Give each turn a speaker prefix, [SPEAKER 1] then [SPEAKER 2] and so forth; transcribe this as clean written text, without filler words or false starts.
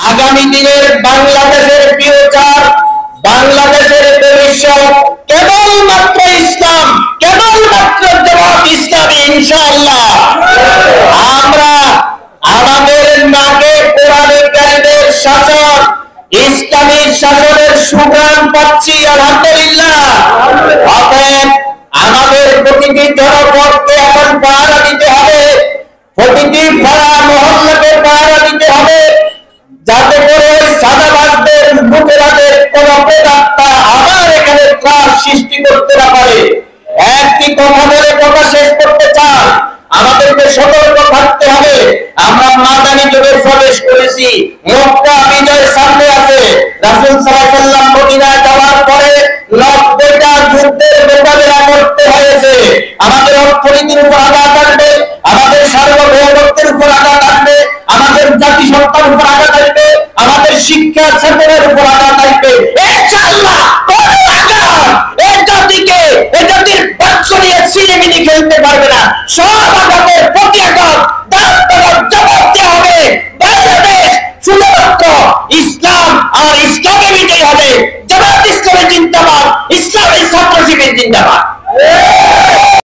[SPEAKER 1] আগামী দিনের বাংলাদেশের ফিউচার, বাংলাদেশের ভবিষ্যৎ কেবলমাত্র ইসলাম, কেবলমাত্র জামাত ইসলামী ইনশাআল্লাহ। আমরা আমাদের নাকে কোরআনে কারিমের শাসন, ইসলামী শাসনের সুগ্রাণ পাচ্ছি আলহামদুলিল্লাহ। অতএব আমাদের প্রতিটি জনপদকে এখন পাহারা দিতে হবে, প্রতিটি পাড়া মহল্লাকে পাহারা দিতে হবে, যাতে করে সাদাবাজদের লুটেরাদের কোন প্রেতাত্মা আবার এখানে ত্রাস সৃষ্টি করতে না পারে। একটি কথা বলে কথা শেষ করতে চান, আমাদেরকে সতর্ক থাকতে হবে। আমরা মাদানী যুগে প্রবেশ করেছি, মক্কা বিজয় সামনে আছে। রাসূল সাল্লাল্লাহু আলাইহি ওয়াসাল্লাম মদিনা যাওয়ার পরে 90টা যুদ্ধের মোকাবেলা করতে হয়েছে। আমাদের অর্থনীতির উপর আঘাত আসবে, আমাদের সার্বভৌমত্বের উপর আঘাত আসবে, আমাদের জাতিসত্তার উপর আঘাত আসবে, আমাদের শিক্ষা ছাত্রের উপর আঘাত আসবে। ইনশাআল্লাহ কোন আঘাত এই জাতিকে, এই জাতির পক্ষ নিয়ে সিনেমিনি খেলতে পারবে না। সব আঘাতের প্রতি আঘাত জবাব দেওয়া হবে। বাংলাদেশ শুধুমাত্র ইসলাম আর ইসলামে বিজয়ী হবে। জামাত ইসলামী জিন্দাবাদ, ইসলামী ছাত্র শিবির জিন্দাবাদ।